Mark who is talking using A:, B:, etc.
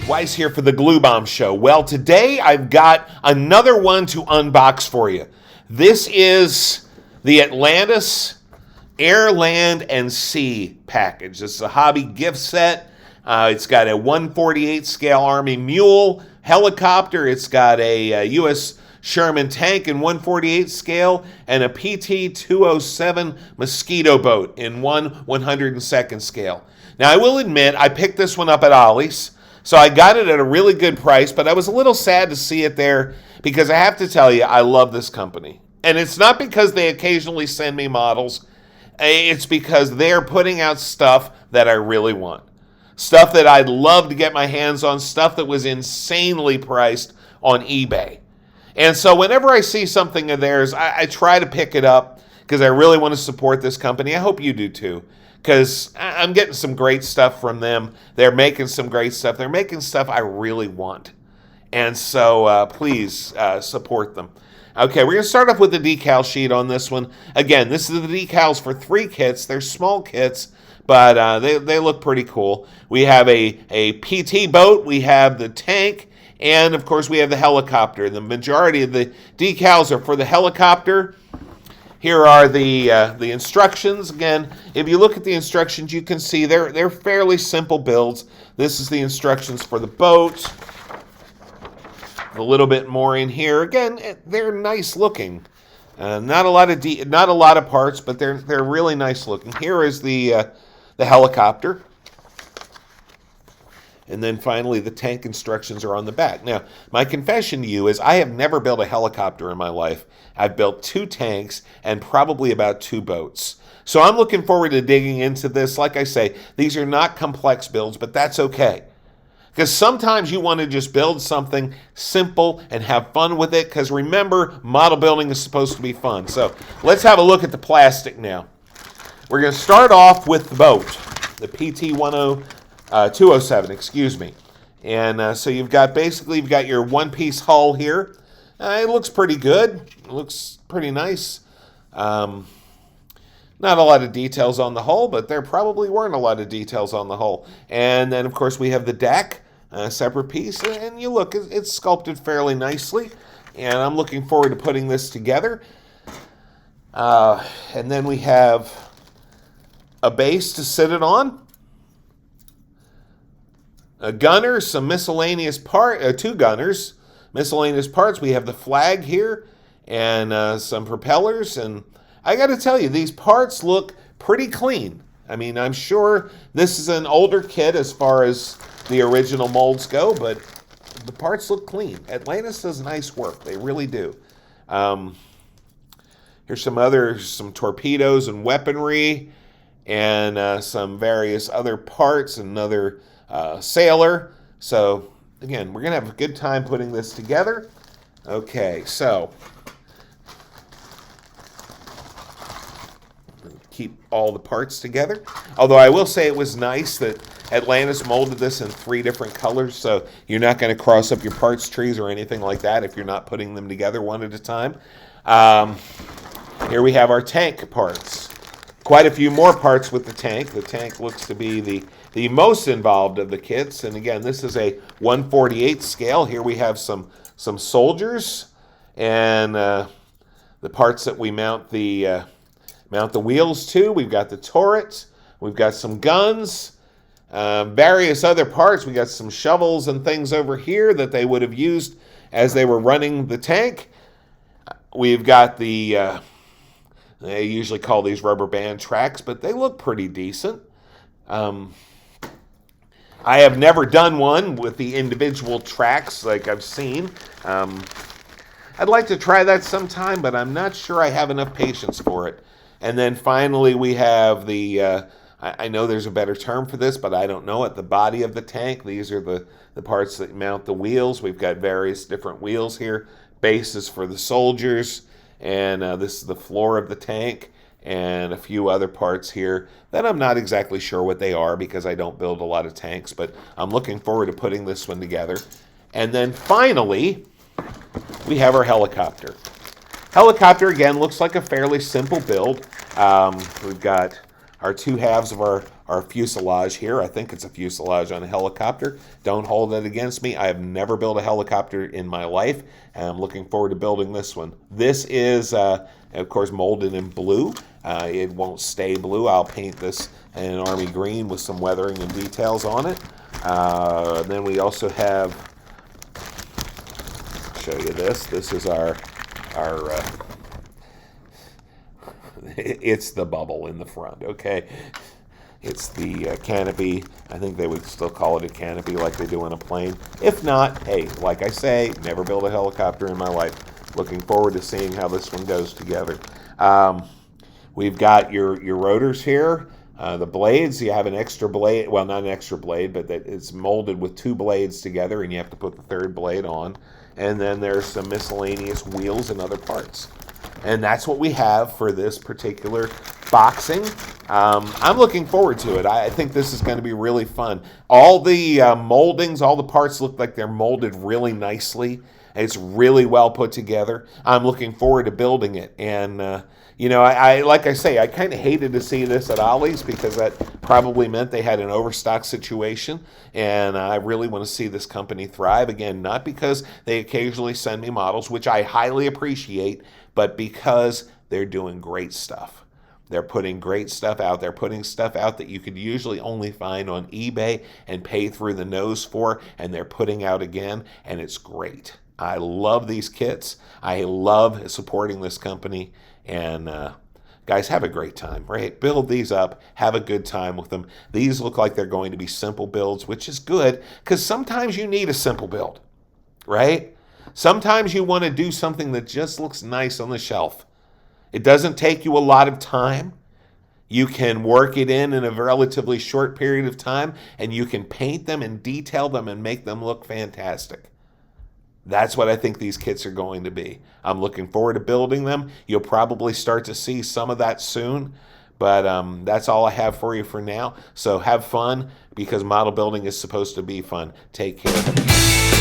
A: Wise here for the Glue Bomb Show. Well, today I've got another one to unbox for you. This is the Atlantis Air, Land, and Sea package. This is a hobby gift set. It's got a 1/48 scale Army Mule helicopter. It's got a U.S. Sherman tank in 1/48 scale and a PT-207 Mosquito boat in 1/102nd scale. Now, I will admit, I picked this one up at Ollies. So I got it at a really good price, but I was a little sad to see it there because I have to tell you, I love this company. And it's not because they occasionally send me models. It's because they're putting out stuff that I really want. Stuff that I'd love to get my hands on, stuff that was insanely priced on eBay. And so whenever I see something of theirs, I try to pick it up because I really want to support this company. I hope you do too. Because I'm getting some great stuff from them. They're making some great stuff. They're making stuff I really want. And so please support them. Okay, we're going to start off with the decal sheet on this one. Again, this is the decals for 3 kits. They're small kits, but they look pretty cool. We have a PT boat. We have the tank. And, of course, we have the helicopter. The majority of the decals are for the helicopter. Here are the instructions. Again, if you look at the instructions, you can see they're fairly simple builds. This is the instructions for the boat. A little bit more in here. Again, they're nice looking. Not a lot of parts, but they're really nice looking. Here is the helicopter. And then finally, the tank instructions are on the back. Now, my confession to you is I have never built a helicopter in my life. I've built 2 tanks and probably about 2 boats. So I'm looking forward to digging into this. Like I say, these are not complex builds, but that's okay. Because sometimes you want to just build something simple and have fun with it. Because remember, model building is supposed to be fun. So let's have a look at the plastic now. We're going to start off with the boat, the PT-207, excuse me. And so you've got your one-piece hull here. It looks pretty good. It looks pretty nice. Not a lot of details on the hull, but there probably weren't a lot of details on the hull. And then, of course, we have the deck, a separate piece. And you look, it's sculpted fairly nicely. And I'm looking forward to putting this together. And then we have a base to sit it on. A gunner, some miscellaneous 2 gunners, miscellaneous parts. We have the flag here and some propellers. And I got to tell you, these parts look pretty clean. I mean, I'm sure this is an older kit as far as the original molds go, but the parts look clean. Atlantis does nice work. They really do. Here's some torpedoes and weaponry and some various other parts, another sailor. So again, we're gonna have a good time putting this together. Okay, so keep all the parts together. Although I will say it was nice that Atlantis molded this in 3 different colors, so you're not going to cross up your parts trees or anything like that if you're not putting them together one at a time. Here we have our tank parts. Quite a few more parts with the tank. The tank looks to be the most involved of the kits. And again, this is a 1/48 scale. Here we have some soldiers and the parts that we mount the wheels to. We've got the turret. We've got some guns, various other parts. We got some shovels and things over here that they would have used as they were running the tank. We've got the they usually call these rubber band tracks, but they look pretty decent. I have never done one with the individual tracks like I've seen. I'd like to try that sometime, but I'm not sure I have enough patience for it. And then finally we have the, I know there's a better term for this, but I don't know it, the body of the tank. These are the parts that mount the wheels. We've got various different wheels here, bases for the soldiers, and this is the floor of the tank, and a few other parts here that I'm not exactly sure what they are because I don't build a lot of tanks, but I'm looking forward to putting this one together. And then finally, we have our helicopter. Helicopter, again, looks like a fairly simple build. We've got our 2 halves of our our fuselage here. I think it's a fuselage on a helicopter. Don't hold it against me. I have never built a helicopter in my life, and I'm looking forward to building this one. This is, of course, molded in blue. It won't stay blue. I'll paint this in an army green with some weathering and details on it. Then we also have, show you this. This is our it's the bubble in the front, okay? It's the canopy. I think they would still call it a canopy like they do on a plane. If not, hey, like I say, never built a helicopter in my life. Looking forward to seeing how this one goes together. We've got your rotors here. The blades, you have an extra blade. Well, not an extra blade, but that it's molded with 2 blades together, and you have to put the 3rd blade on. And then there's some miscellaneous wheels and other parts. And that's what we have for this particular boxing. I'm looking forward to it. I think this is going to be really fun. All the moldings, all the parts look like they're molded really nicely. It's really well put together. I'm looking forward to building it. And, you know, I like I say, I kind of hated to see this at Ollies because that probably meant they had an overstock situation. And I really want to see this company thrive. Again, not because they occasionally send me models, which I highly appreciate, but because they're doing great stuff. They're putting great stuff out. They're putting stuff out that you could usually only find on eBay and pay through the nose for, and they're putting out again, and it's great. I love these kits. I love supporting this company, and guys, have a great time, right? Build these up. Have a good time with them. These look like they're going to be simple builds, which is good, because sometimes you need a simple build, right? Sometimes you want to do something that just looks nice on the shelf. It doesn't take you a lot of time. You can work it in a relatively short period of time, and you can paint them and detail them and make them look fantastic. That's what I think these kits are going to be. I'm looking forward to building them. You'll probably start to see some of that soon, but that's all I have for you for now. So have fun, because model building is supposed to be fun. Take care.